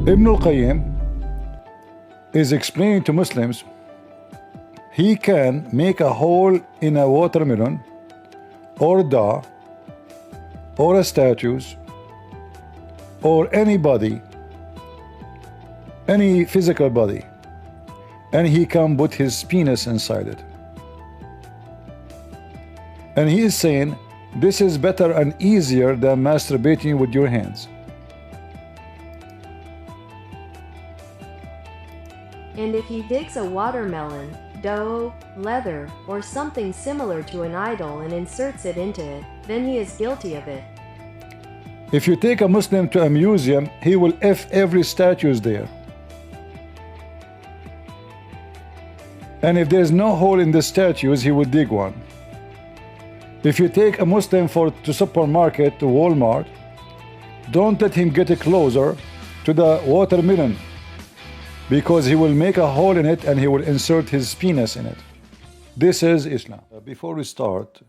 Ibn al-Qayyim is explaining to Muslims he can make a hole in a watermelon or dog or a statues or anybody, any physical body, and he can put his penis inside it. And he is saying this is better and easier than masturbating with your hands. And if he digs a watermelon, dough, leather, or something similar to an idol and inserts it into it, then he is guilty of it. If you take a Muslim to a museum, he will F every statues there. And if there's no hole in the statues, he will dig one. If you take a Muslim to supermarket, to Walmart, don't let him get closer to the watermelon, because he will make a hole in it and he will insert his penis in it. This is Islam. Before we start,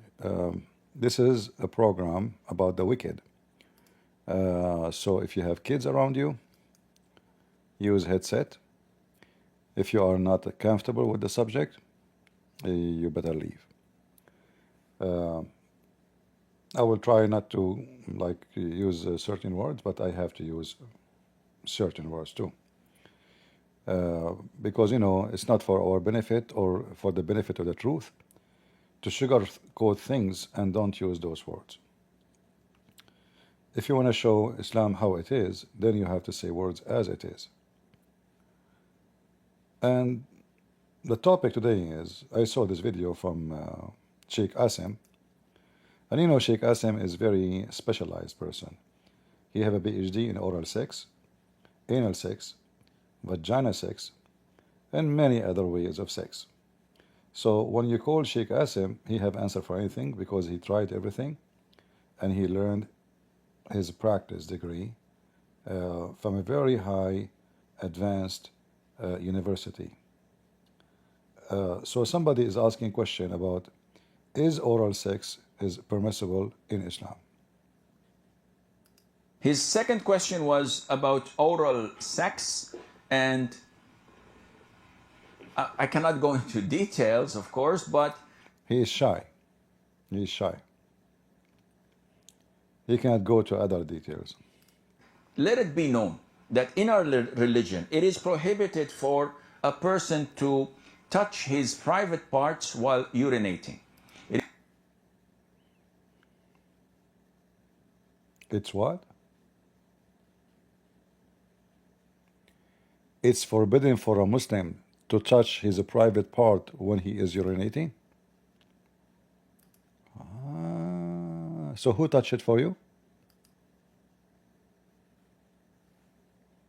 this is a program about the wicked. So if you have kids around you, use headset. If you are not comfortable with the subject, you better leave. I will try not to use certain words, but I have to use certain words too. Because it's not for our benefit or for the benefit of the truth to sugarcoat things and don't use those words. If you want to show Islam how it is, then you have to say words as it is. And the topic today is, I saw this video from Sheikh Asim, and Sheikh Asim is very specialized person. He have a PhD in oral sex, anal sex, vagina sex, and many other ways of sex. So when you call Sheikh Asim, he have answer for anything because he tried everything, and he learned his practice degree from a very high advanced university. So somebody is asking a question about, is oral sex is permissible in Islam? His second question was about oral sex, and I cannot go into details, of course, but he is shy. He is shy. He cannot go to other details. Let it be known that in our religion, it is prohibited for a person to touch his private parts while urinating. It's what? It's forbidden for a Muslim to touch his private part when he is urinating? So who touched it for you?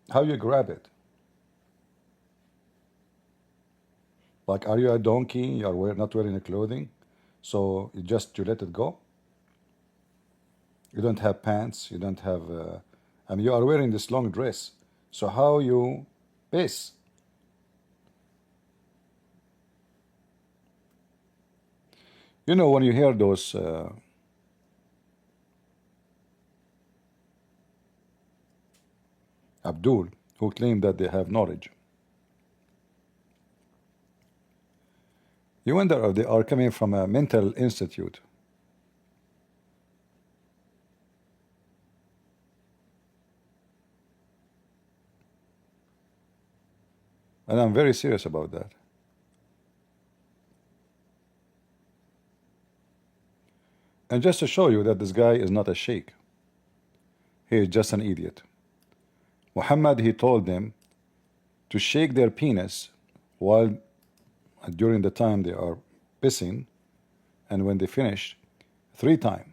How you grab it? Like, are you a donkey? You are not wearing a clothing, so you let it go? You don't have pants. You don't have. You are wearing this long dress. So how you piss? When you hear those Abdul, who claim that they have knowledge, you wonder if they are coming from a mental institute. And I'm very serious about that. And just to show you that this guy is not a sheikh, he is just an idiot. Muhammad, he told them to shake their penis during the time they are pissing, and when they finish, 3 times.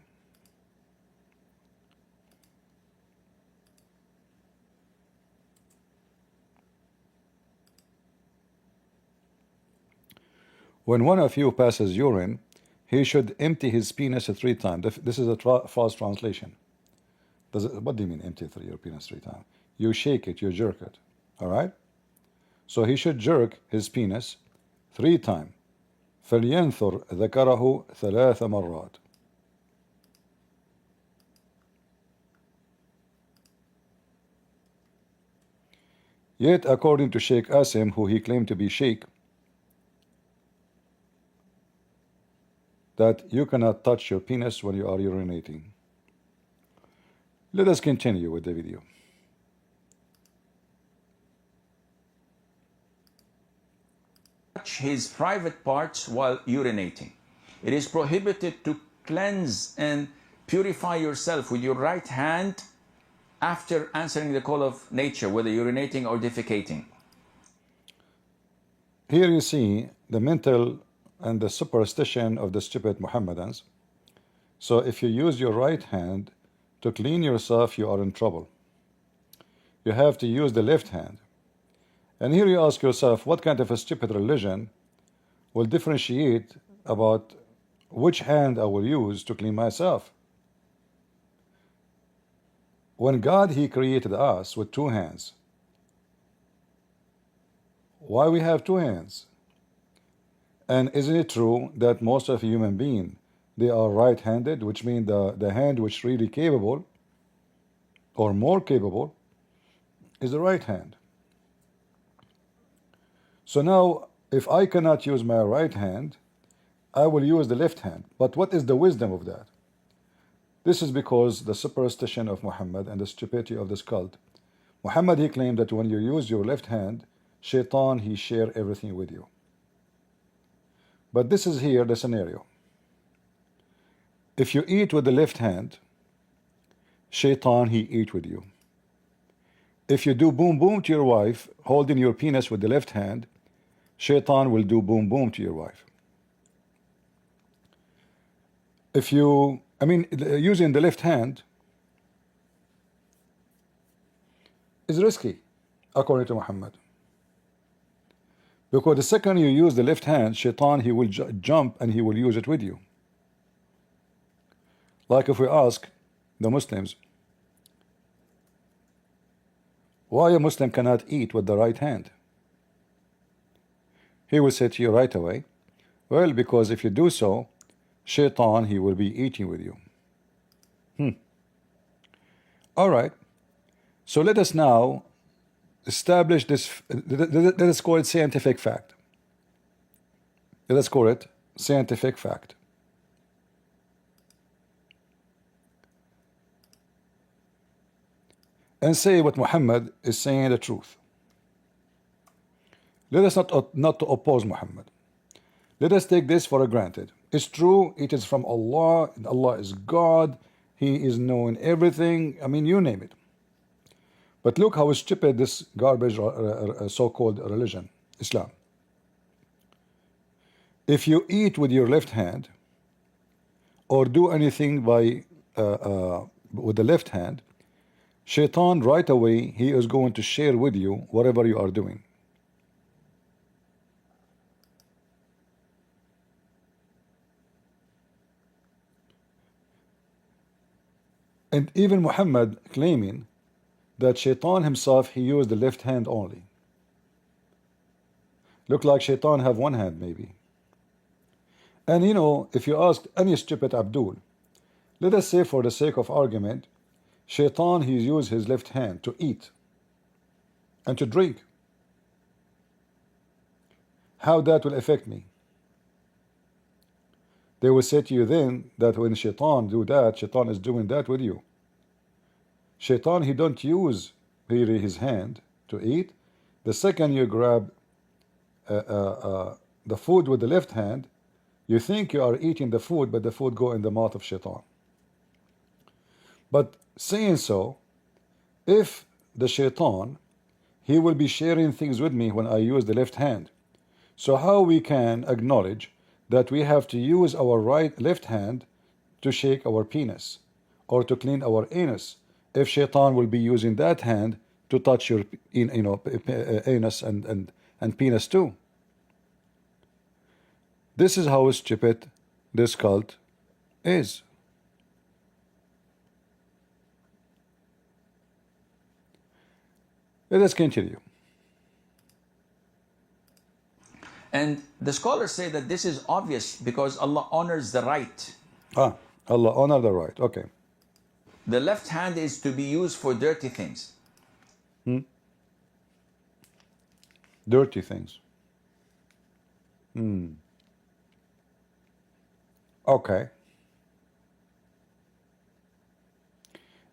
When one of you passes urine, he should empty his penis 3 times. This is a false translation. What do you mean empty your penis 3 times? You shake it, you jerk it. All right? So he should jerk his penis 3 times. فلينثر ذكره 3 مرات. Yet, according to Sheikh Asim, who he claimed to be Sheikh, that you cannot touch your penis when you are urinating. Let us continue with the video. Touch his private parts while urinating. It is prohibited to cleanse and purify yourself with your right hand after answering the call of nature, whether urinating or defecating. Here you see the mental and the superstition of the stupid Mohammedans. So if you use your right hand to clean yourself, you are in trouble. You have to use the left hand. And here you ask yourself, what kind of a stupid religion will differentiate about which hand I will use to clean myself? When God, he created us with two hands. Why we have two hands? And isn't it true that most of human beings, they are right-handed, which means the hand which really capable or more capable is the right hand. So now, if I cannot use my right hand, I will use the left hand. But what is the wisdom of that? This is because the superstition of Muhammad and the stupidity of this cult. Muhammad, he claimed that when you use your left hand, Shaitan, he share everything with you. But this is here the scenario. If you eat with the left hand, Shaitan, he eat with you. If you do boom boom to your wife, holding your penis with the left hand, Shaitan will do boom boom to your wife. If you, using the left hand is risky, according to Muhammad. Because the second you use the left hand, Shaitan, he will jump and he will use it with you. Like if we ask the Muslims, why a Muslim cannot eat with the right hand? He will say to you right away, well, because if you do so, Shaitan, he will be eating with you. All right. So let us now establish this. Let us call it scientific fact. Let us call it scientific fact. And say what Muhammad is saying the truth. Let us not to oppose Muhammad. Let us take this for granted. It's true, it is from Allah, Allah is God, He is knowing everything, you name it. But look how stupid this garbage so-called religion, Islam. If you eat with your left hand, or do anything by with the left hand, Shaitan right away, he is going to share with you whatever you are doing. And even Muhammad claiming that Shaitan himself, he used the left hand only. Look like Shaitan have one hand maybe. And if you ask any stupid Abdul, let us say for the sake of argument, Shaitan, he used his left hand to eat and to drink. How that will affect me? They will say to you then that when Shaitan do that, Shaitan is doing that with you. Shaitan, he don't use really his hand to eat. The second you grab the food with the left hand, you think you are eating the food, but the food go in the mouth of Shaitan. But saying so, if the Shaitan, he will be sharing things with me when I use the left hand. So how we can acknowledge that we have to use our left hand to shake our penis or to clean our anus, if Shaitan will be using that hand to touch your anus and penis too? This is how stupid this cult is. Let us continue. And the scholars say that this is obvious because Allah honors the right. Allah honor the right. Okay. The left hand is to be used for dirty things. Dirty things. Okay.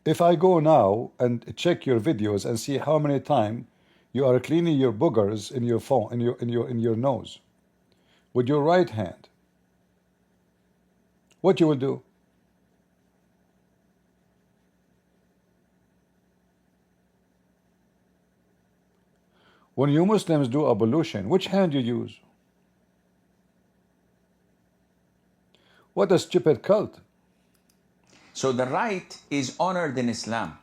If I go now and check your videos and see how many times you are cleaning your boogers in your phone, in your nose, with your right hand, what you will do? When you Muslims do ablution, which hand you use? What a stupid cult. So the right is honored in Islam.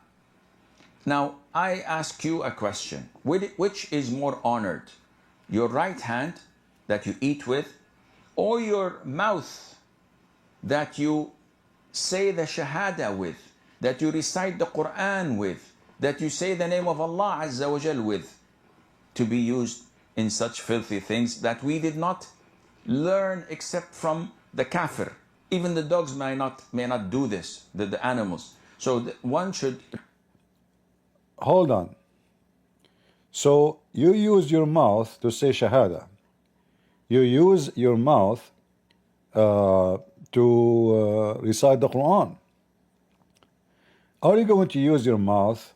Now, I ask you a question. Which is more honored? Your right hand that you eat with, or your mouth that you say the Shahada with, that you recite the Quran with, that you say the name of Allah Azza wa Jal with, to be used in such filthy things that we did not learn except from the kafir. Even the dogs may not do this, the animals. So one should... Hold on. So you use your mouth to say Shahada. You use your mouth to recite the Quran. Are you going to use your mouth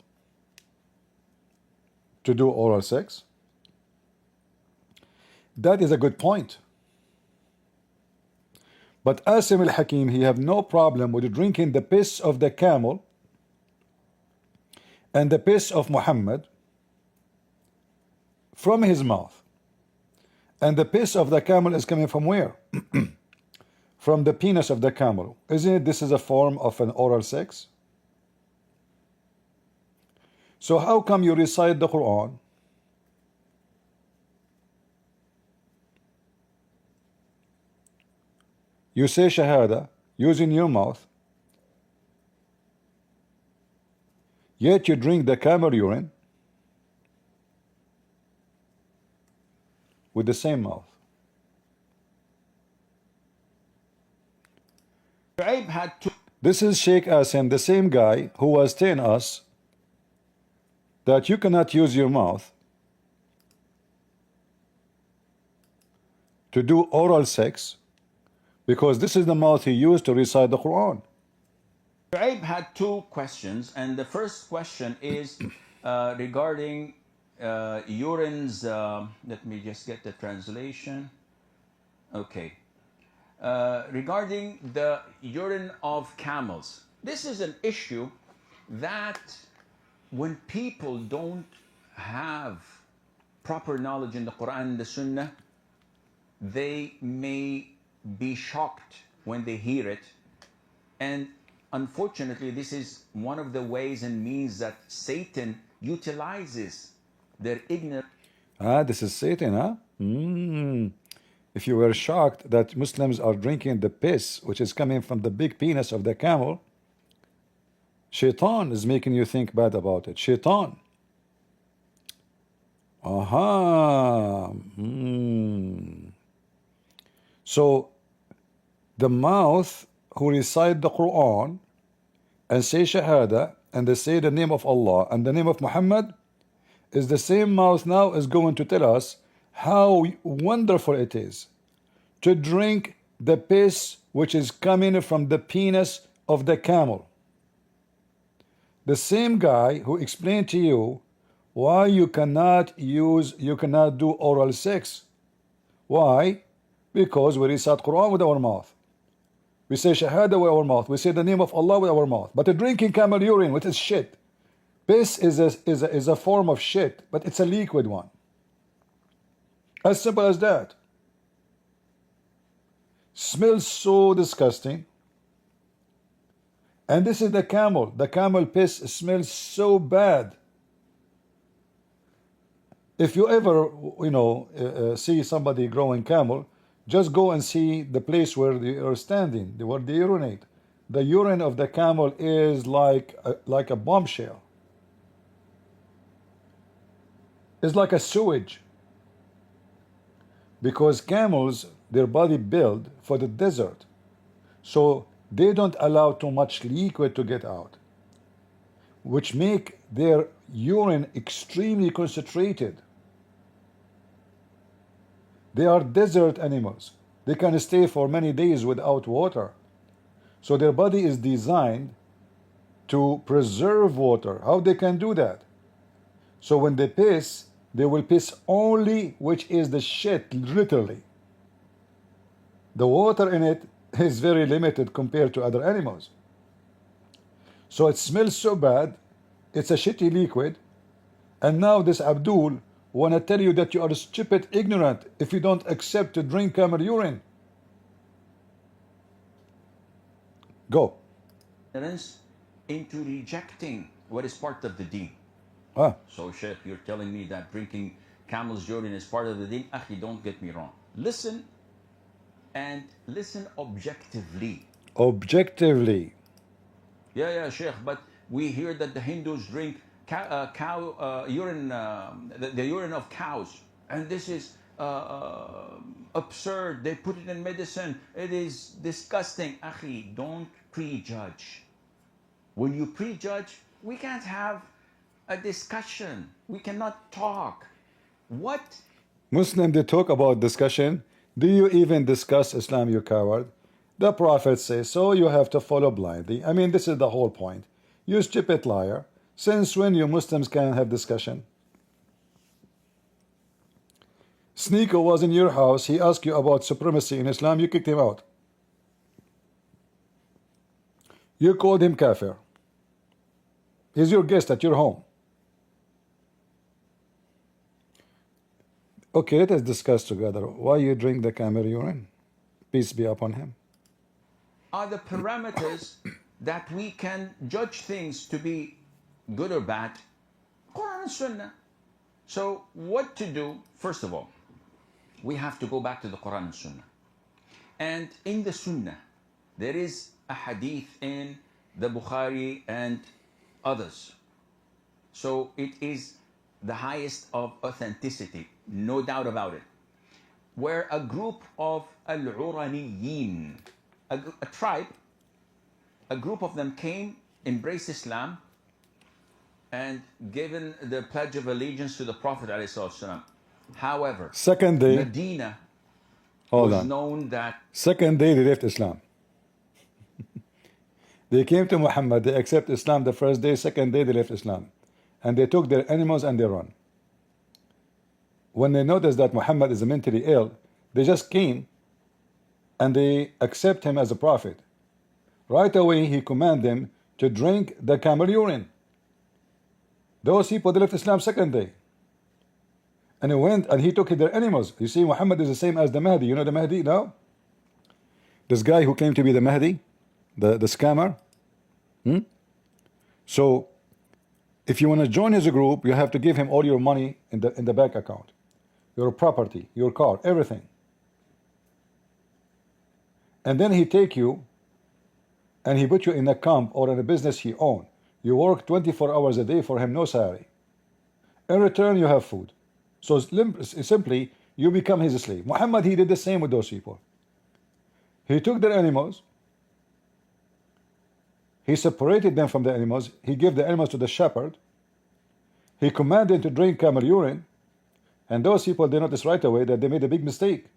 to do oral sex? That is a good point. But Asim al-Hakim, he have no problem with drinking the piss of the camel and the piss of Muhammad from his mouth. And the piss of the camel is coming from where? From the penis of the camel. Isn't it this is a form of an oral sex? So how come you recite the Quran you say Shahada using your mouth, yet you drink the camel urine with the same mouth? This is Sheikh Asim, the same guy who was telling us that you cannot use your mouth to do oral sex because this is the mouth he used to recite the Quran. Shu'aib had two questions, and the first question is regarding urines. Let me just get the translation. Okay. Regarding the urine of camels. This is an issue that when people don't have proper knowledge in the Quran and the Sunnah, they may be shocked when they hear it. And unfortunately, this is one of the ways and means that Satan utilizes their ignorance. This is Satan, huh? If you were shocked that Muslims are drinking the piss, which is coming from the big penis of the camel, Shaitan is making you think bad about it. Shaitan. So the mouth who recite the Quran and say Shahada and they say the name of Allah and the name of Muhammad is the same mouth now is going to tell us how wonderful it is to drink the piss which is coming from the penis of the camel. The same guy who explained to you why you cannot do oral sex. Why? Because we recite Quran with our mouth. We say Shahada with our mouth. We say the name of Allah with our mouth. But drinking camel urine, which is shit. Piss is a form of shit, but it's a liquid one. As simple as that. Smells so disgusting. And this is the camel. The camel piss smells so bad. If you ever, see somebody growing camel, just go and see the place where they are standing, where they urinate. The urine of the camel is like a bombshell. It's like a sewage. Because camels, their body built for the desert. So they don't allow too much liquid to get out, which make their urine extremely concentrated. They are desert animals. They can stay for many days without water. So their body is designed to preserve water. How they can do that? So when they piss, they will piss only which is the shit, literally. The water in it is very limited compared to other animals. So it smells so bad, it's a shitty liquid, and now this Abdul wanna tell you that you are stupid, ignorant if you don't accept to drink camel urine. Go. Into rejecting what is part of the deen. Ah. So, Sheikh, you're telling me that drinking camel's urine is part of the deen? Akhi, don't get me wrong. Listen, and listen objectively. Objectively. Yeah, Sheikh, but we hear that the Hindus drink urine, the urine of cows, and this is absurd. They put it in medicine. It is disgusting. Akhi, don't prejudge. When you prejudge, we can't have a discussion. We cannot talk. What? Muslim, they talk about discussion. Do you even discuss Islam, you coward? The Prophet says, so you have to follow blindly. I mean, this is the whole point. You stupid liar. Since when you Muslims can have discussion? Sneaker was in your house. He asked you about supremacy in Islam. You kicked him out. You called him kafir. He's your guest at your home. Okay, let us discuss together why you drink the camel urine. Peace be upon him. Are the parameters that we can judge things to be good or bad? Quran and Sunnah. So what to do? First of all, we have to go back to the Quran and Sunnah. And in the Sunnah, there is a hadith in the Bukhari and others. So it is the highest of authenticity, no doubt about it, where a group of al-Uraniyin, a tribe, a group of them came, embraced Islam, and given the Pledge of Allegiance to the Prophet ﷺ. However, second day, Medina hold was on. known that... Second day they left Islam. They came to Muhammad, they accept Islam the first day, second day they left Islam. And they took their animals and they run. When they noticed that Muhammad is mentally ill, they just came and they accept him as a prophet. Right away he commanded them to drink the camel urine. Those people, they left Islam second day. And he went and he took their animals. You see, Muhammad is the same as the Mahdi. You know the Mahdi now? This guy who came to be the Mahdi, the scammer. So if you want to join his group, you have to give him all your money in the bank account, your property, your car, everything. And then he take you and he put you in a camp or in a business he owned. You work 24 hours a day for him, no salary. In return, you have food. So simply, you become his slave. Muhammad, he did the same with those people. He took their animals. He separated them from the animals. He gave the animals to the shepherd. He commanded to drink camel urine. And those people, they noticed right away that they made a big mistake.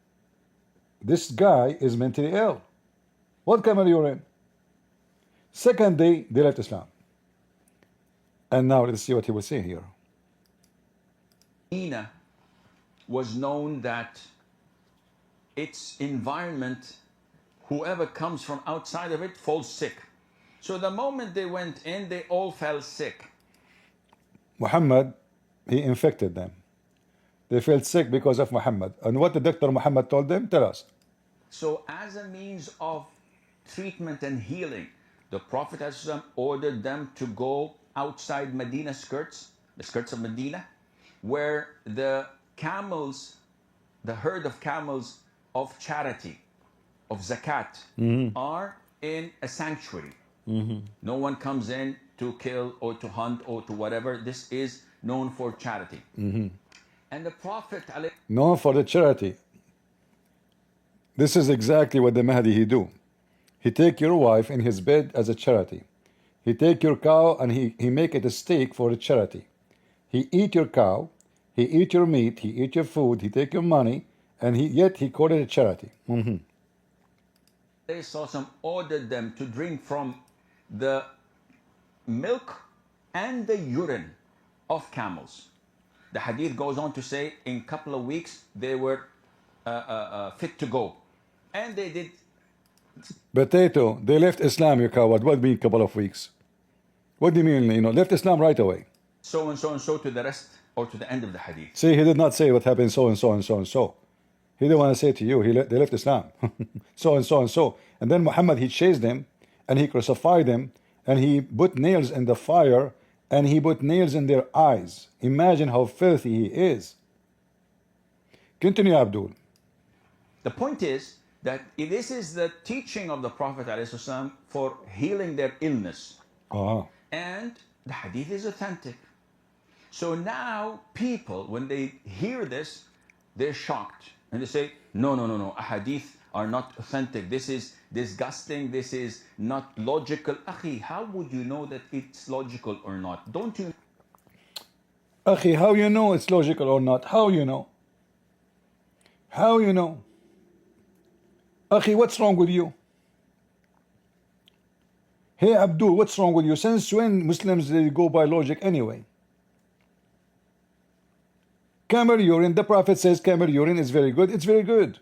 This guy is mentally ill. What camel urine? Second day, they left Islam. And now let's see what he will say here. Medina was known that its environment, whoever comes from outside of it falls sick. So the moment they went in, they all fell sick. Muhammad, he infected them. They felt sick because of Muhammad. And what the Dr. Muhammad told them? Tell us. So as a means of treatment and healing, the Prophet ﷺ ordered them to go outside Medina skirts, the skirts of Medina, where the camels, the herd of camels of charity, of zakat, are in a sanctuary. No one comes in to kill or to hunt or to whatever. This is known for charity. And the Prophet... Known for the charity. This is exactly what the Mahdi he do. He take your wife in his bed as a charity. He take your cow and he make it a steak for a charity. He eat your cow, he eat your meat, he eat your food, he take your money, and yet he called it a charity. Rasul ordered them to drink from the milk and the urine of camels. The hadith goes on to say in a couple of weeks they were fit to go. And they did. Potato, they left Islam, you coward. What mean couple of weeks? What do you mean, left Islam right away? So and so and so to the rest, or to the end of the hadith. See, he did not say what happened so and so and so and so. He didn't want to say to you, they left Islam. So and so and so. And then Muhammad, he chased them, and he crucified them, and he put nails in the fire, and he put nails in their eyes. Imagine how filthy he is. Continue, Abdul. The point is that this is the teaching of the Prophet ﷺ for healing their illness. And the hadith is authentic. So now people, when they hear this, they're shocked. And they say, no, hadith are not authentic. This is disgusting. This is not logical. Akhi, how would you know that it's logical or not? Don't you? Akhi, how you know it's logical or not? How you know? How you know? Akhi, what's wrong with you? Hey Abdul, what's wrong with you? Since when Muslims, they go by logic anyway? Camel urine, the Prophet says camel urine is very good. It's very good.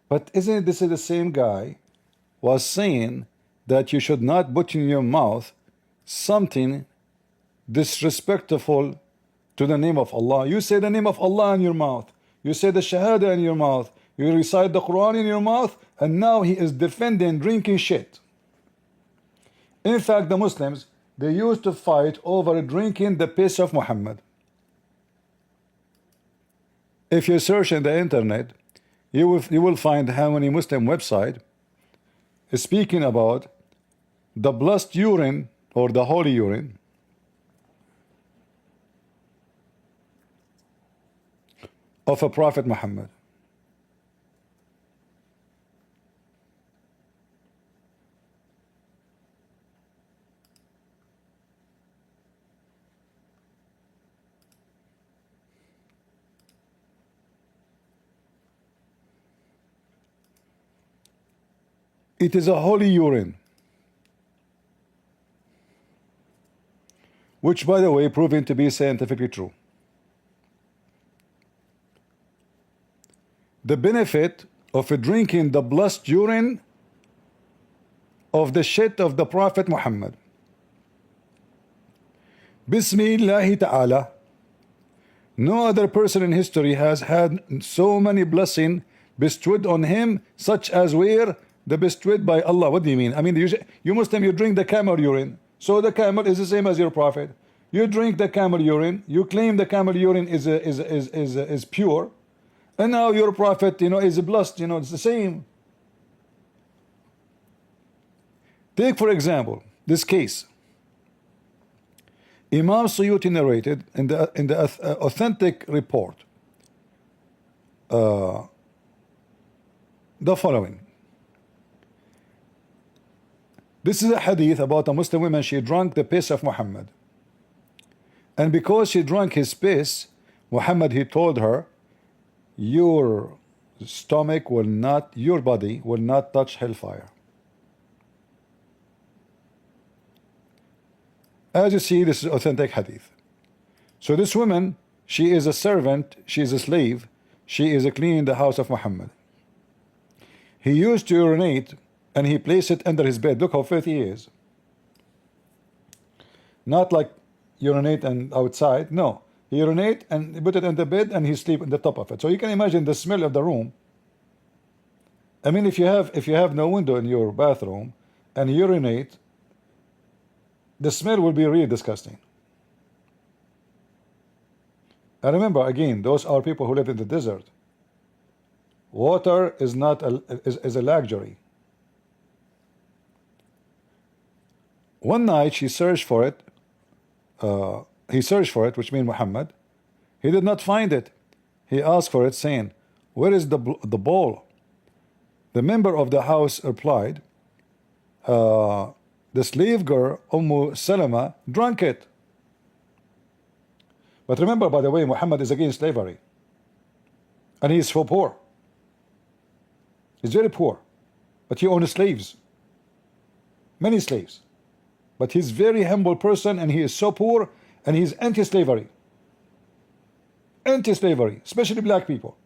But isn't this the same guy was saying that you should not put in your mouth something disrespectful to the name of Allah? You say the name of Allah in your mouth. You say the Shahada in your mouth. You recite the Quran in your mouth. And now he is defending drinking shit. In fact, the Muslims, they used to fight over drinking the piss of Muhammad. If you search in the internet, you will find how many Muslim website is speaking about the blessed urine or the holy urine of a Prophet Muhammad. It is a holy urine, which, by the way, proven to be scientifically true. The benefit of drinking the blessed urine of the shit of the Prophet Muhammad. Bismillah ta'ala. No other person in history has had so many blessings bestowed on him, such as were the bestowed by Allah. What do you mean? I mean, you Muslim, you drink the camel urine. So the camel is the same as your Prophet. You drink the camel urine. You claim the camel urine is pure. And now your Prophet, is blessed. It's the same. Take, for example, this case. Imam Suyuti narrated in the authentic report the following. This is a hadith about a Muslim woman. She drank the piss of Muhammad. And because she drank his piss, Muhammad, he told her, your stomach will not, your body will not touch hellfire. As you see, this is authentic hadith. So this woman, she is a servant, she is a slave, she is cleaning the house of Muhammad. He used to urinate and he placed it under his bed. Look how filthy he is. Not like urinate and outside. No, he urinate and he put it in the bed and he sleep on the top of it. So you can imagine the smell of the room. I mean, if you have no window in your bathroom and urinate, the smell will be really disgusting. And remember, again, those are people who live in the desert. Water is not is a luxury. One night she searched for it. He searched for it, which means Muhammad. He did not find it. He asked for it, saying, "Where is the bowl?" The member of the house replied, the slave girl Salama drank it. But remember, by the way, Muhammad is against slavery. And he is so poor. He's very poor. But he owns slaves. Many slaves. But he's very humble person, and he is so poor, and he's anti-slavery. Anti-slavery, especially black people.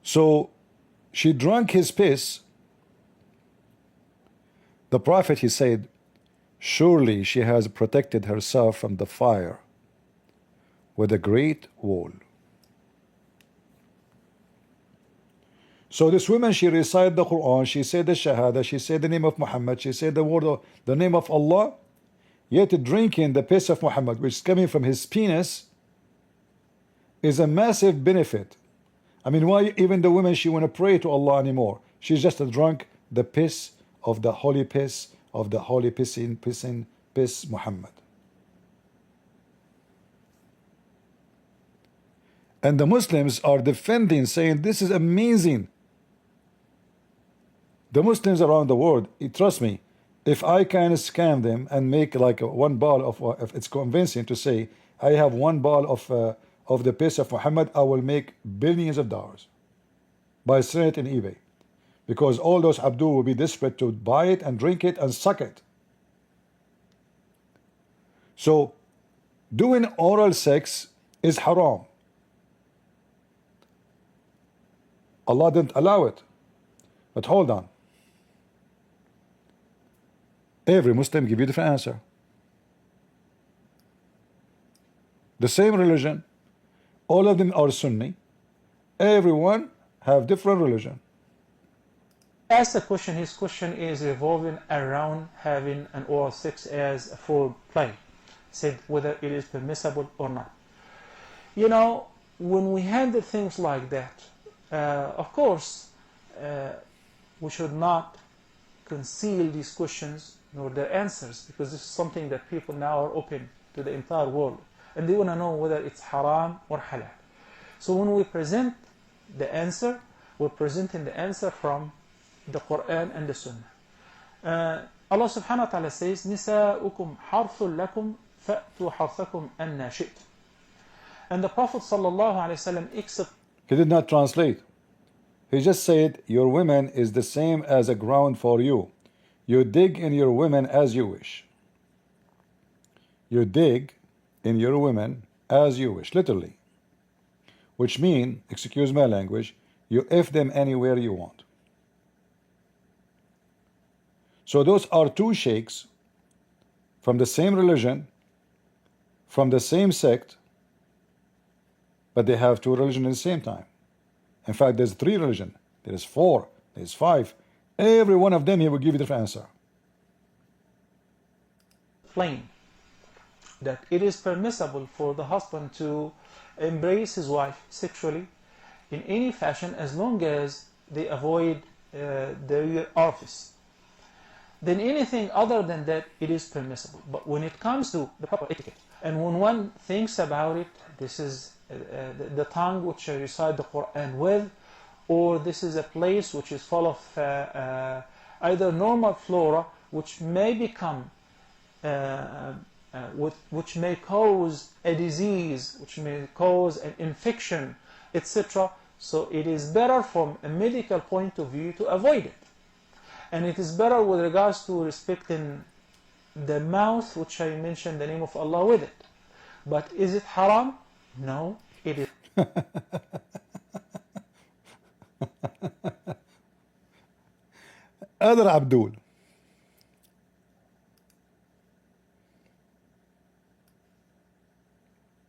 So she drank his piss. The Prophet, he said, surely she has protected herself from the fire with a great wall. So this woman, she recited the Quran, she said the Shahada, she said the name of Muhammad, she said the name of Allah, yet drinking the piss of Muhammad, which is coming from his penis, is a massive benefit. I mean, why even the woman, she want to pray to Allah anymore? She's just drunk the piss of the holy piss of the holy piss Muhammad. And the Muslims are defending, saying this is amazing. The Muslims around the world, trust me, if I can scam them and make like one ball of, if it's convincing to say I have one ball of the piss of Muhammad, I will make billions of dollars by selling it in eBay, because all those Abdul will be desperate to buy it and drink it and suck it. So doing oral sex is haram. Allah didn't allow it. But hold on. Every Muslim give you a different answer. The same religion, all of them are Sunni. Everyone have different religion. Ask the question, his question is revolving around having an oral sex as a foreplay. Said whether it is permissible or not. You know, when we handle things like that, of course, we should not conceal these questions nor their answers, because this is something that people now are open to the entire world, and they want to know whether it's haram or halal. So when we present the answer, we're presenting the answer from the Quran and the Sunnah. Allah subhanahu wa ta'ala says, نِسَاؤُكُمْ حَرْثٌ لَكُمْ فَأْتُوا حَرْثَكُمْ أَنَّا شِئْتُمْ. And the Prophet sallallahu alaihi wasallam accepted. He did not translate. He just said, your women is the same as a ground for you. You dig in your women as you wish. You dig in your women as you wish, literally. Which mean, excuse my language, you F them anywhere you want. So those are two sheikhs from the same religion, from the same sect, but they have two religions at the same time. In fact, there's three religions, there's four, there's five. Every one of them, he will give you a different answer. Plain that it is permissible for the husband to embrace his wife sexually in any fashion as long as they avoid their orifice. Then anything other than that, it is permissible. But when it comes to the proper etiquette, and when one thinks about it, this is the tongue which I recite the Quran with, or this is a place which is full of either normal flora which may become which may cause a disease, which may cause an infection, etc. So it is better from a medical point of view to avoid it. And it is better with regards to respecting the mouth, which I mentioned the name of Allah with it. But is it haram? No, it is. Other Abdul.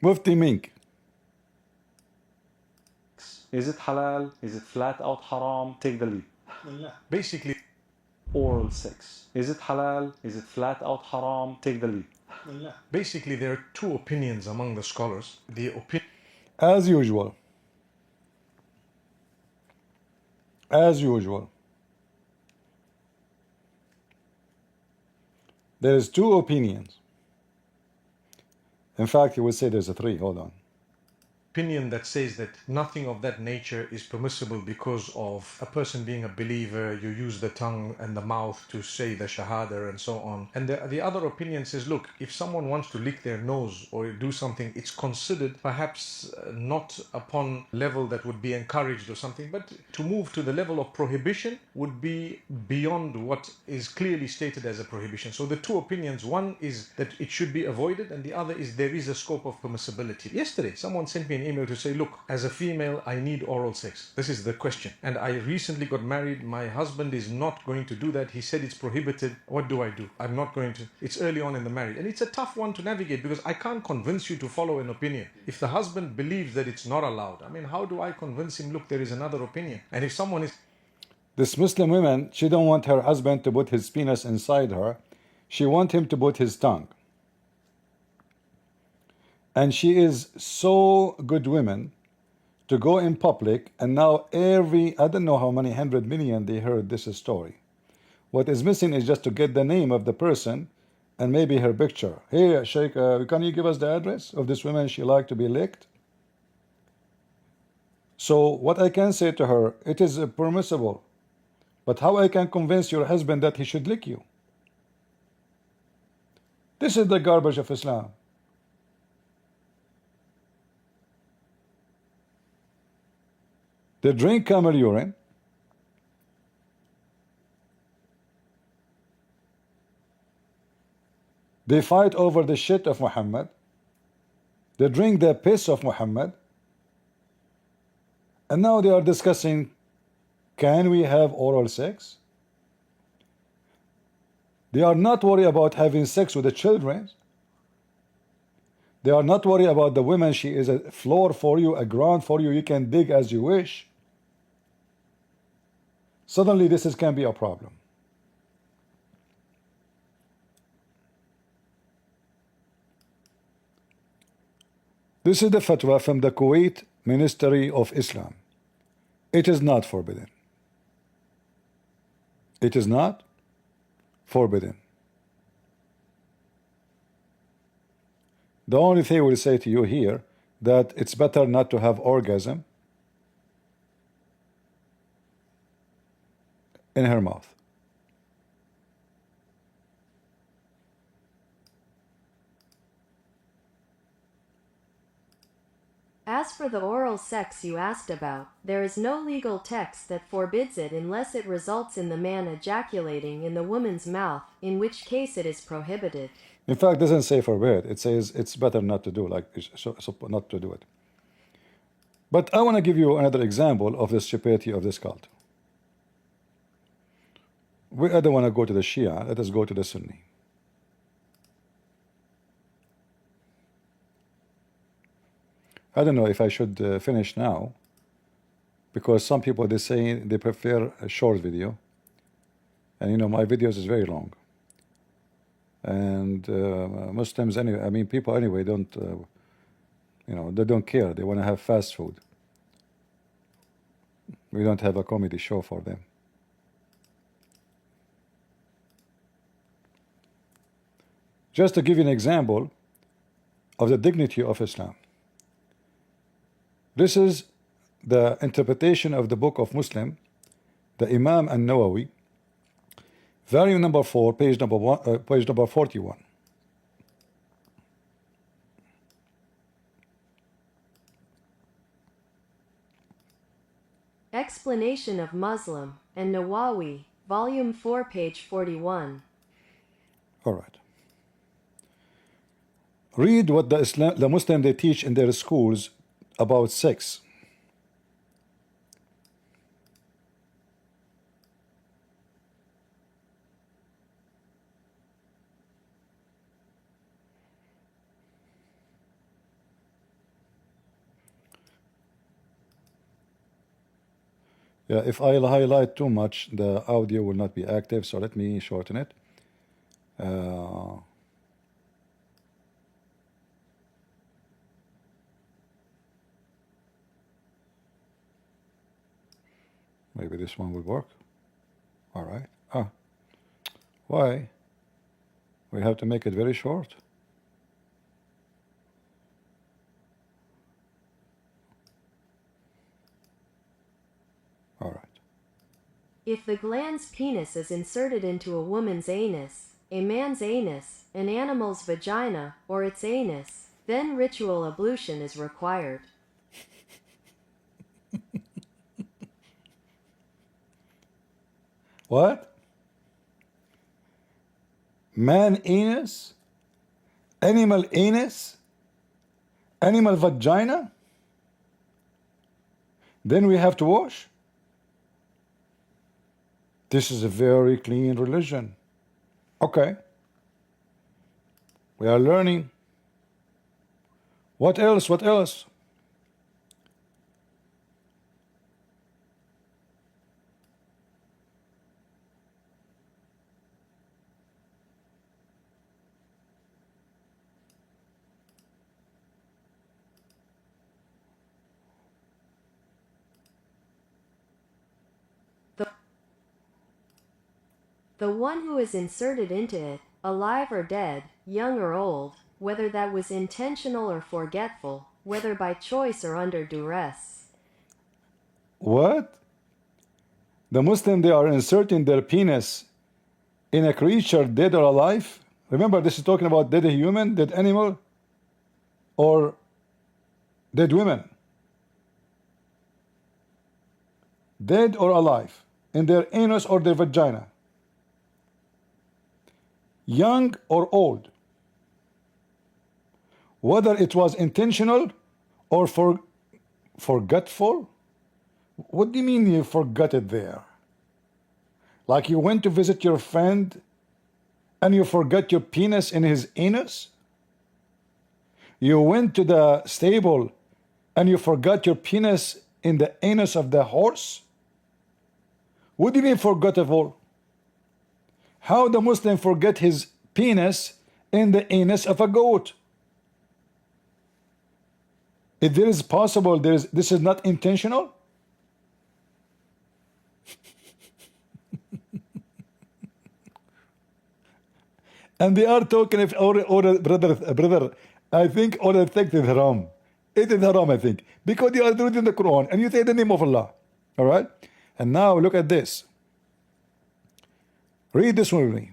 Mufti Mink. Is it halal? Is it flat out haram? Take the lead. Basically, Oral sex. Is it halal? Is it flat out haram? Take the lead. basically, there are two opinions among the scholars. The opinion As usual. As usual. There is two opinions. In fact, he would say there's a three. Hold on. opinion that says that nothing of that nature is permissible because of a person being a believer. You use the tongue and the mouth to say the shahada and so on. And the other opinion says, look, if someone wants to lick their nose or do something, it's considered perhaps not upon level that would be encouraged or something, but to move to the level of prohibition would be beyond what is clearly stated as a prohibition. So the two opinions, one is that it should be avoided, and the other is there is a scope of permissibility. Yesterday, someone sent me an email to say, look, as a female, I need oral sex. This is the question. And I recently got married. My husband is not going to do that. He said it's prohibited. What do I do? I'm not going to. It's early on in the marriage. And it's a tough one to navigate because I can't convince you to follow an opinion. If the husband believes that it's not allowed, I mean, how do I convince him, look, there is another opinion? And if someone is... This Muslim woman, she don't want her husband to put his penis inside her. She want him to put his tongue. And she is so good woman to go in public, and now I don't know how many 100 million they heard this story. What is missing is just to get the name of the person and maybe her picture. Hey, Sheikh, can you give us the address of this woman she like to be licked? So what I can say to her, it is permissible, but how I can convince your husband that he should lick you? This is the garbage of Islam. They drink camel urine. They fight over the shit of Muhammad. They drink the piss of Muhammad. And now they are discussing, can we have oral sex? They are not worried about having sex with the children. They are not worried about the woman. She is a floor for you, a ground for you. You can dig as you wish. Suddenly this can be a problem. This is the fatwa from the Kuwait Ministry of Islam. It is not forbidden. It is not forbidden. The only thing I will say to you here, that it's better not to have orgasm in her mouth. As for the oral sex you asked about, there is no legal text that forbids it unless it results in the man ejaculating in the woman's mouth, in which case it is prohibited. In fact, it doesn't say forbid. It says it's better not to do, like so not to do it. But I want to give you another example of the stupidity of this cult. We don't want to go to the Shia. Let us go to the Sunni. I don't know if I should finish now, because some people, they say they prefer a short video, and you know my videos is very long, and Muslims anyway, I mean people anyway don't you know, they don't care. They want to have fast food. We don't have a comedy show for them. Just to give you an example of the dignity of Islam. This is the interpretation of the book of Muslim, the Imam an-Nawawi, volume number 4, page number 41. Explanation of Muslim and Nawawi, volume 4, page 41. All right. Read what the Muslim they teach in their schools about sex. Yeah, if I highlight too much, the audio will not be active, so let me shorten it. Maybe this one will work. All right. Why? We have to make it very short. If the gland's penis is inserted into a woman's anus, a man's anus, an animal's vagina, or its anus, then ritual ablution is required. What? Man anus? Animal anus? Animal vagina? Then we have to wash? This is a very clean religion. Okay. We are learning. What else? What else? The one who is inserted into it, alive or dead, young or old, whether that was intentional or forgetful, whether by choice or under duress. What? The Muslim, they are inserting their penis in a creature, dead or alive? Remember, this is talking about dead human, dead animal, or dead women. Dead or alive, in their anus or their vagina. Young or old. Whether it was intentional or forgetful. What do you mean you forgot it there? Like you went to visit your friend and you forgot your penis in his anus? You went to the stable and you forgot your penis in the anus of the horse? What do you mean forgettable? How the Muslim forget his penis in the anus of a goat? If there is possible, this is not intentional? And they are talking if brother, I think all the text is haram. It is haram, I think. Because you are reading the Quran and you say the name of Allah. Alright? And now look at this. Read this one with me.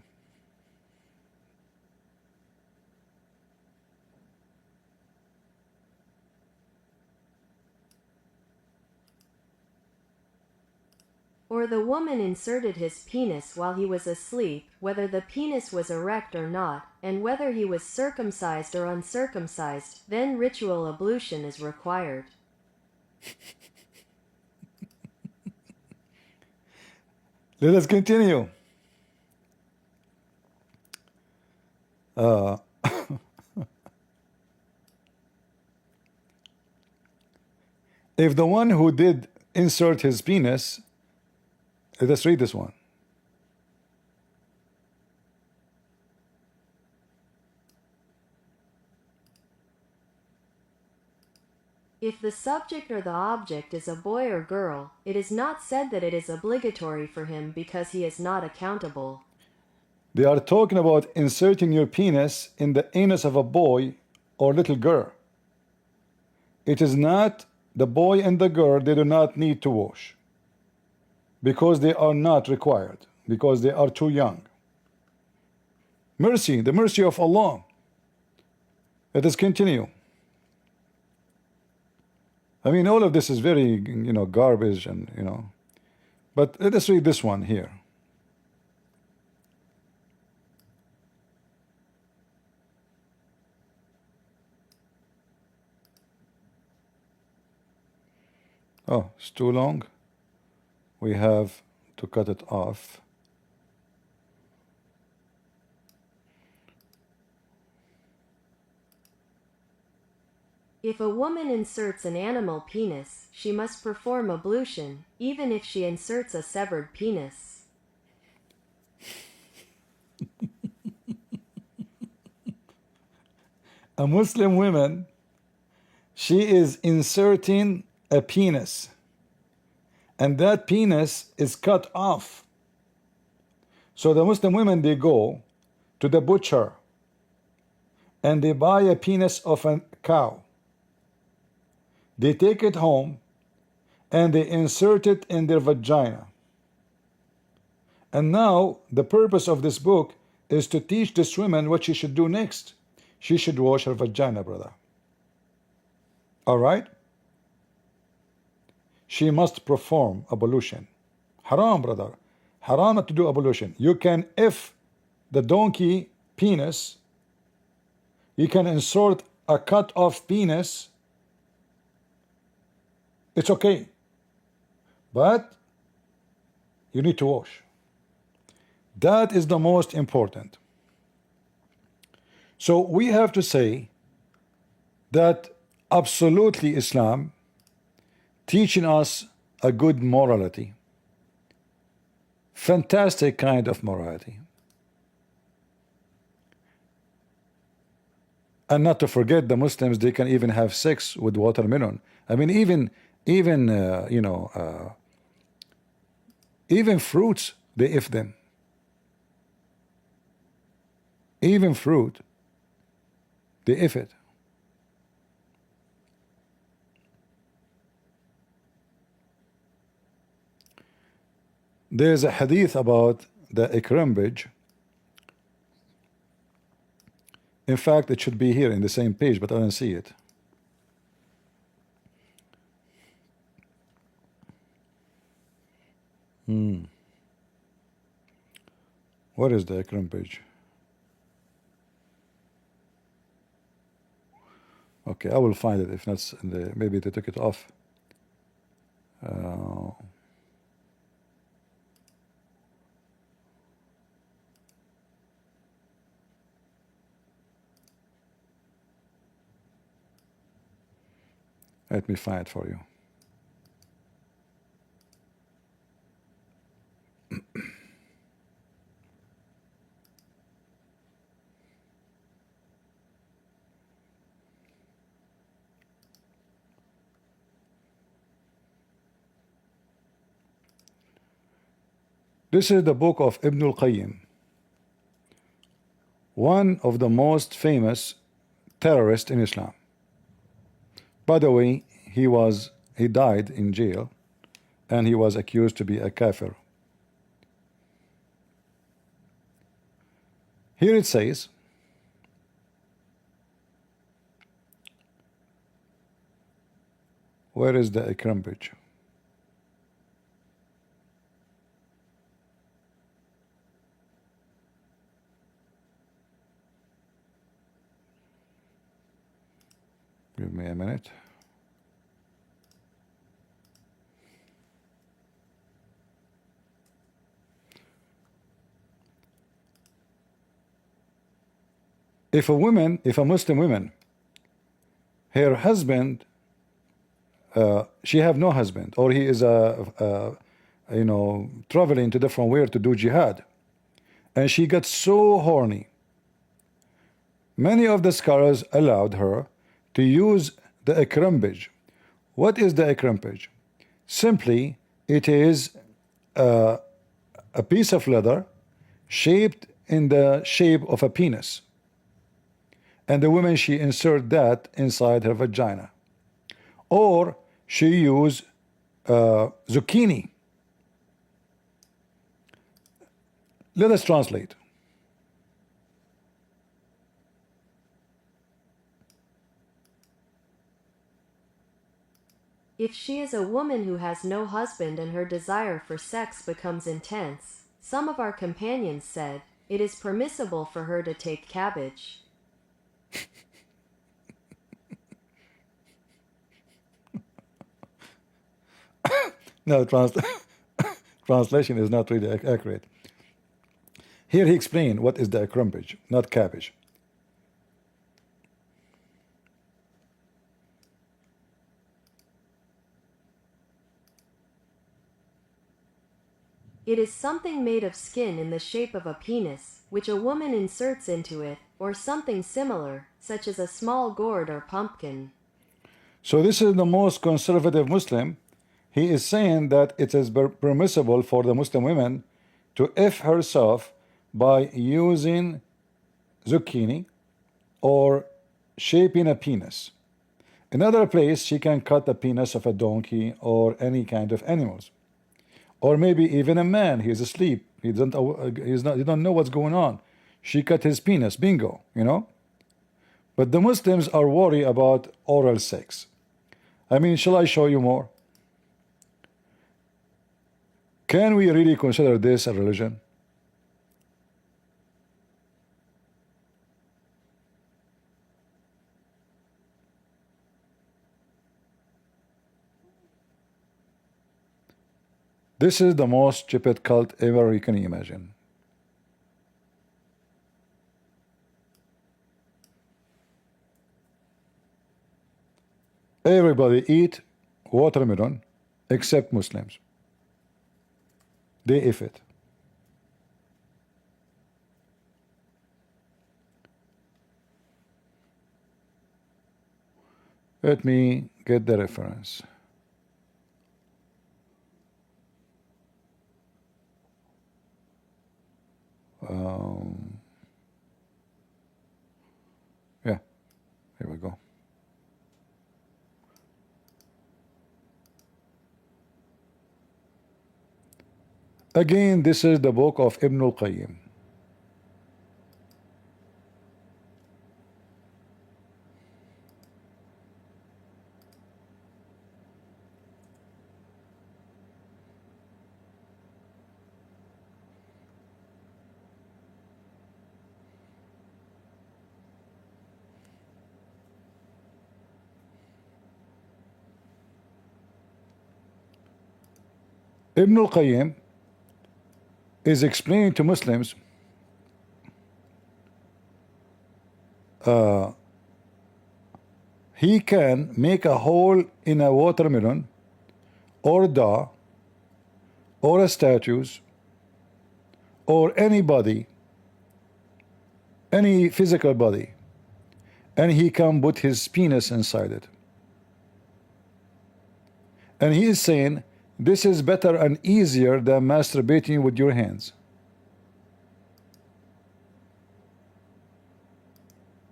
Or the woman inserted his penis while he was asleep, whether the penis was erect or not, and whether he was circumcised or uncircumcised, then ritual ablution is required. Let us continue. If the one who did insert his penis, let us read this one. If the subject or the object is a boy or girl, it is not said that it is obligatory for him because he is not accountable. They are talking about inserting your penis in the anus of a boy or little girl. It is not the boy and the girl, they do not need to wash. Because they are not required. Because they are too young. Mercy, the mercy of Allah. Let us continue. I mean, all of this is very, garbage and, But let us read this one here. Oh, it's too long. We have to cut it off. If a woman inserts an animal penis, she must perform ablution, even if she inserts a severed penis. A Muslim woman, she is inserting a penis, and that penis is cut off. So the Muslim women, they go to the butcher and they buy a penis of a cow. They take it home and they insert it in their vagina. And now the purpose of this book is to teach this woman what she should do next. She should wash her vagina, brother. All right? She must perform ablution. Haram, brother. Haram not to do ablution. You can, if the donkey penis, you can insert a cut off penis, it's okay. But you need to wash. That is the most important. So we have to say that absolutely Islam teaching us a good morality, fantastic kind of morality. And not to forget, the Muslims, they can even have sex with watermelon. I mean, even fruits, they if them. Even fruit, they if it. There's a hadith about the ikram. In fact, it should be here in the same page, but I don't see it. What is the ikram page? Okay, I will find it. If not, maybe they took it off. Let me find it for you. This is the book of Ibn al-Qayyim, one of the most famous terrorists in Islam. By the way, he died in jail, and he was accused to be a kafir. Here it says, where is the ikram page? Give me a minute. If a Muslim woman, her husband, she have no husband, or he is traveling to different where to do jihad, and she got so horny, many of the scholars allowed her to use the ikram. What is the ikram? Simply, it is a piece of leather shaped in the shape of a penis, and the woman, she insert that inside her vagina, or she use zucchini. Let us translate. If she is a woman who has no husband and her desire for sex becomes intense, some of our companions said, it is permissible for her to take cabbage. No, translation is not really accurate. Here he explained what is the ikram, not cabbage. It is something made of skin in the shape of a penis, which a woman inserts into it, or something similar, such as a small gourd or pumpkin. So this is the most conservative Muslim. He is saying that it is permissible for the Muslim women to if herself by using zucchini or shaping a penis. Another place, she can cut the penis of a donkey or any kind of animals. Or maybe even a man, he is asleep, He doesn't. He don't know what's going on. She cut his penis. Bingo. You know. But the Muslims are worried about oral sex. I mean, shall I show you more? Can we really consider this a religion? This is the most stupid cult ever you can imagine. Everybody eat watermelon except Muslims. They eat it. Let me get the reference. Yeah, here we go. Again, this is the book of Ibn al-Qayyim. Ibn al-Qayyim is explaining to Muslims he can make a hole in a watermelon or a dog or a statues or anybody, any physical body, and he can put his penis inside it. And he is saying this is better and easier than masturbating with your hands.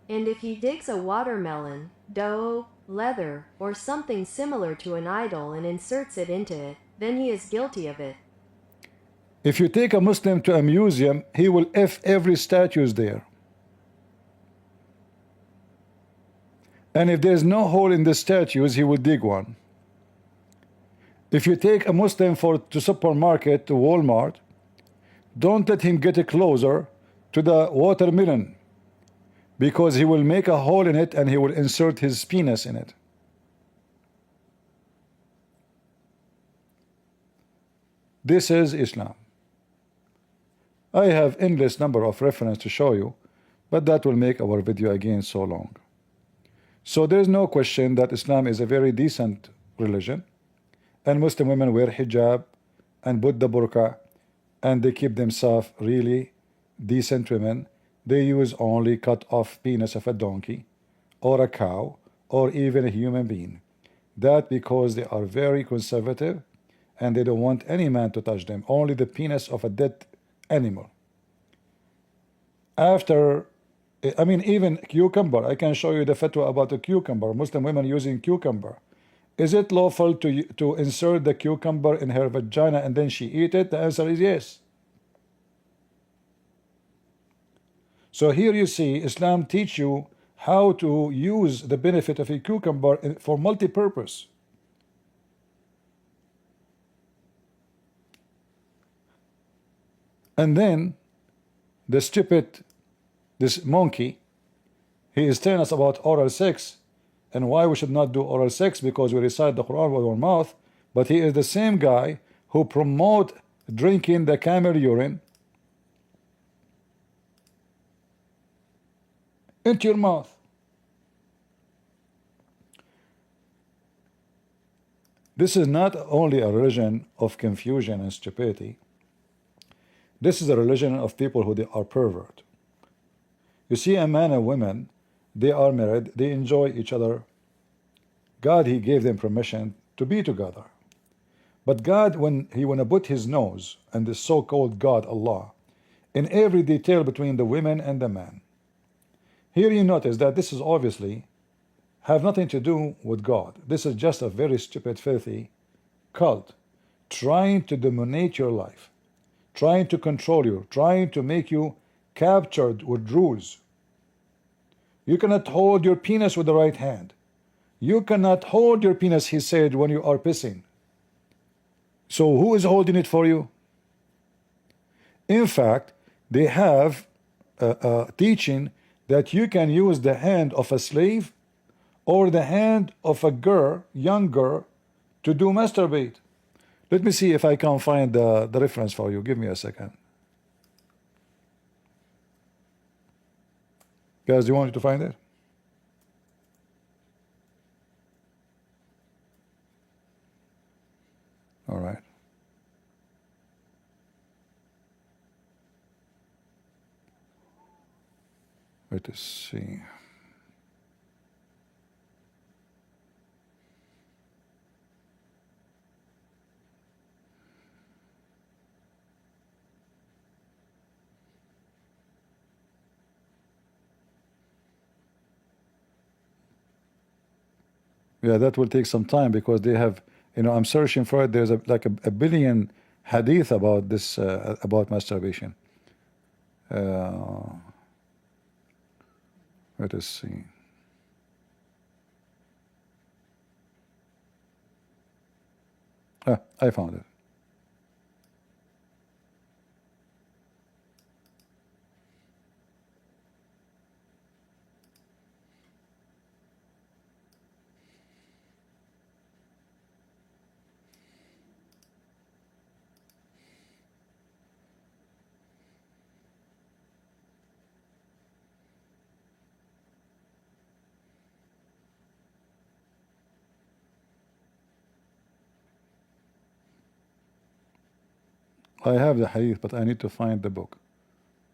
And if he digs a watermelon, dough, leather, or something similar to an idol and inserts it into it, then he is guilty of it. If you take a Muslim to a museum, he will F every statues there. And if there's no hole in the statues, he will dig one. If you take a Muslim to supermarket, to Walmart, don't let him get closer to the watermelon, because he will make a hole in it and he will insert his penis in it. This is Islam. I have endless number of references to show you, but that will make our video again so long. So there is no question that Islam is a very decent religion, and Muslim women wear hijab and put the burqa, and they keep themselves really decent women. They use only cut off penis of a donkey or a cow or even a human being. That because they are very conservative and they don't want any man to touch them, only the penis of a dead animal. After, I mean, even cucumber, I can show you the fatwa about the cucumber, Muslim women using cucumber. Is it lawful to insert the cucumber in her vagina and then she eat it? The answer is yes. So here you see Islam teach you how to use the benefit of a cucumber for multi-purpose. And then the stupid, this monkey, he is telling us about oral sex and why we should not do oral sex, because we recite the Quran with our mouth. But he is the same guy who promote drinking the camel urine into your mouth. This is not only a religion of confusion and stupidity. This is a religion of people who are pervert. You see, a man and woman, they are married, they enjoy each other. God, he gave them permission to be together. But God, when he want to put his nose, and the so-called God, Allah, in every detail between the women and the man. Here you notice that this is obviously have nothing to do with God. This is just a very stupid, filthy cult trying to dominate your life, trying to control you, trying to make you captured with rules. You cannot hold your penis with the right hand. You cannot hold your penis, he said, when you are pissing. So who is holding it for you? In fact, they have teaching that you can use the hand of a slave or the hand of a girl, young girl, to do masturbate. Let me see if I can find the reference for you. Give me a second. Guys, do you want me to find it? All right. Let us see. Yeah, that will take some time because they have, you know, I'm searching for it. There's like a billion hadith about this, about masturbation. Let us see. Ah, I found it. I have the hadith, but I need to find the book.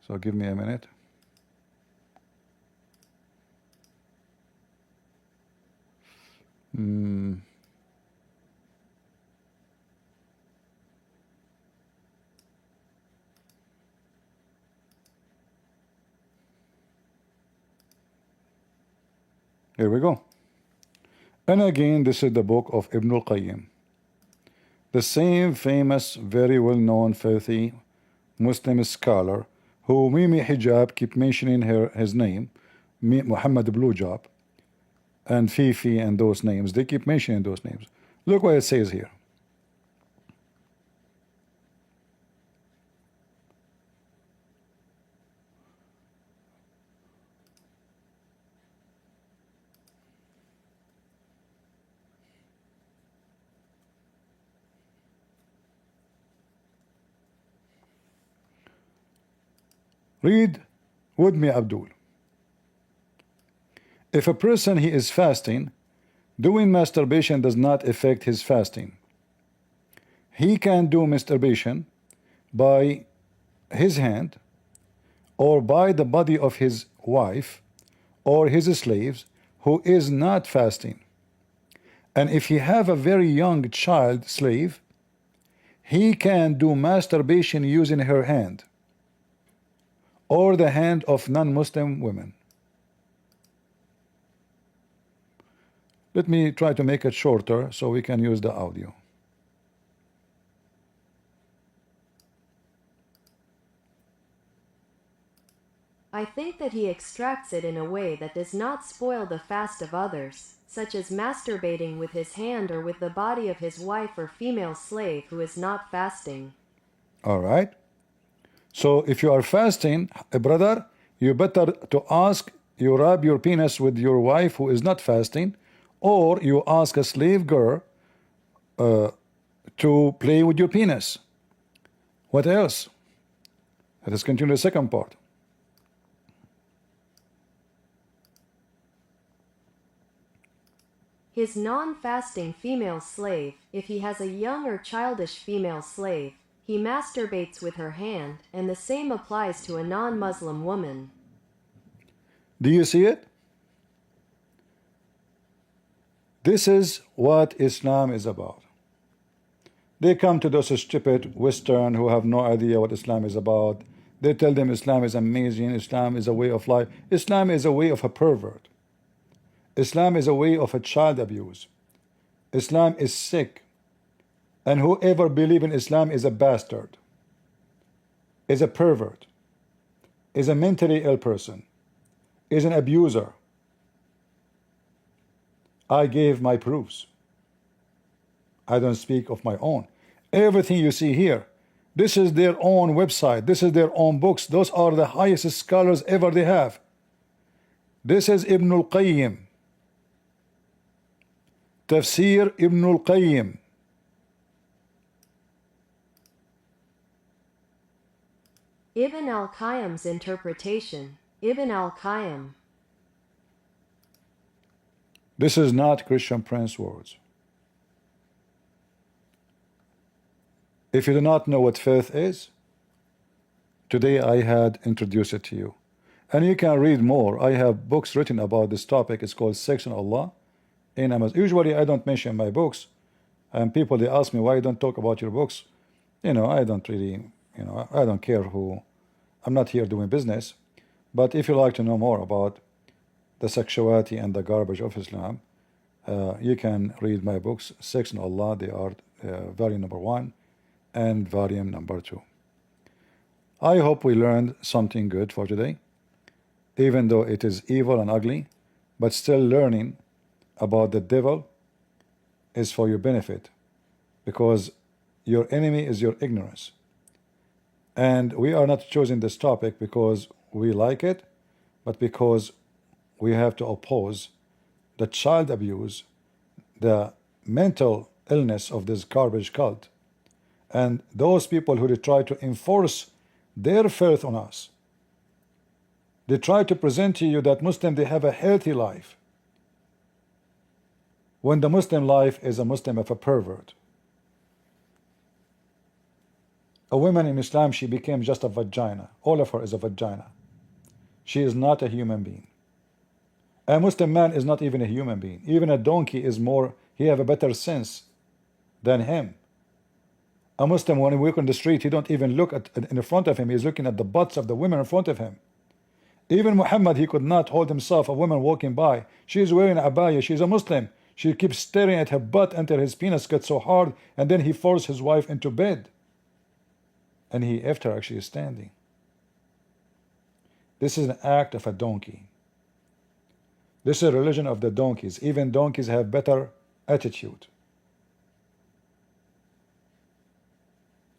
So give me a minute. Here we go. And again, this is the book of Ibn al-Qayyim. The same famous, very well-known, filthy Muslim scholar who Mimi Hijab keep mentioning his name, Muhammad Blue Job, and Fifi and those names. They keep mentioning those names. Look what it says here. Read with me, Abdul. If a person he is fasting, doing masturbation does not affect his fasting. He can do masturbation by his hand or by the body of his wife or his slaves who is not fasting. And if he have a very young child slave, he can do masturbation using her hand or the hand of non-Muslim women. Let me try to make it shorter so we can use the audio. I think that he extracts it in a way that does not spoil the fast of others, such as masturbating with his hand or with the body of his wife or female slave who is not fasting. All right. So if you are fasting, brother, you better to ask, you rub your penis with your wife who is not fasting, or you ask a slave girl to play with your penis. What else? Let us continue the second part. His non-fasting female slave, if he has a young or childish female slave, he masturbates with her hand, and the same applies to a non-Muslim woman. Do you see it? This is what Islam is about. They come to those stupid Western who have no idea what Islam is about. They tell them Islam is amazing, Islam is a way of life. Islam is a way of a pervert. Islam is a way of a child abuse. Islam is sick. And whoever believes in Islam is a bastard. is a pervert, is a mentally ill person, is an abuser. I gave my proofs. I don't speak of my own. Everything you see here, this is their own website, this is their own books, those are the highest scholars ever they have. This is Ibn al-Qayyim, Tafsir Ibn al-Qayyim. Ibn al-Qayyim's interpretation. Ibn al-Qayyim. This is not Christian Prince words. If you do not know what faith is, today I had introduced it to you. And you can read more. I have books written about this topic. It's called Sex and Allah in Amazon. Usually I don't mention my books. And people, they ask me, why you don't talk about your books? You know, I don't really, you know, I don't care who. I'm not here doing business. But if you like to know more about the sexuality and the garbage of Islam, you can read my books, Sex and Allah. They are volume number 1 and volume number 2. I hope we learned something good for today, even though it is evil and ugly, but still learning about the devil is for your benefit, because your enemy is your ignorance. And we are not choosing this topic because we like it, but because we have to oppose the child abuse, the mental illness of this garbage cult, and those people who try to enforce their faith on us. They try to present to you that Muslims, they have a healthy life, when the Muslim life is a Muslim of a pervert. A woman in Islam, she became just a vagina. All of her is a vagina. She is not a human being. A Muslim man is not even a human being. Even a donkey is more, he have a better sense than him. A Muslim, when he walks on the street, he don't even look at in front of him. He's looking at the butts of the women in front of him. Even Muhammad, he could not hold himself. A woman walking by, she is wearing a abaya, she's a Muslim. She keeps staring at her butt until his penis gets so hard, and then he forced his wife into bed. And he left her actually standing. This is an act of a donkey. This is a religion of the donkeys. Even donkeys have better attitude.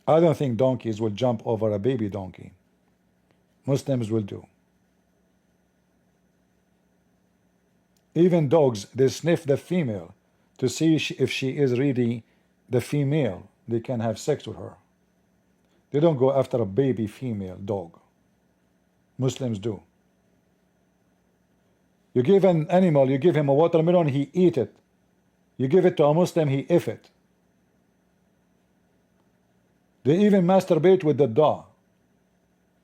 I don't think donkeys will jump over a baby donkey. Muslims will do. Even dogs, they sniff the female to see if she is really the female. They can have sex with her. They don't go after a baby female dog. Muslims do. You give an animal, you give him a watermelon, he eat it. You give it to a Muslim, he eat it. They even masturbate with the dog.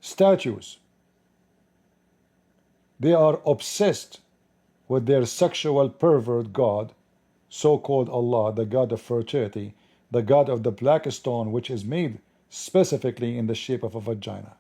Statues. They are obsessed with their sexual pervert God, so-called Allah, the God of fertility, the God of the black stone, which is made specifically in the shape of a vagina.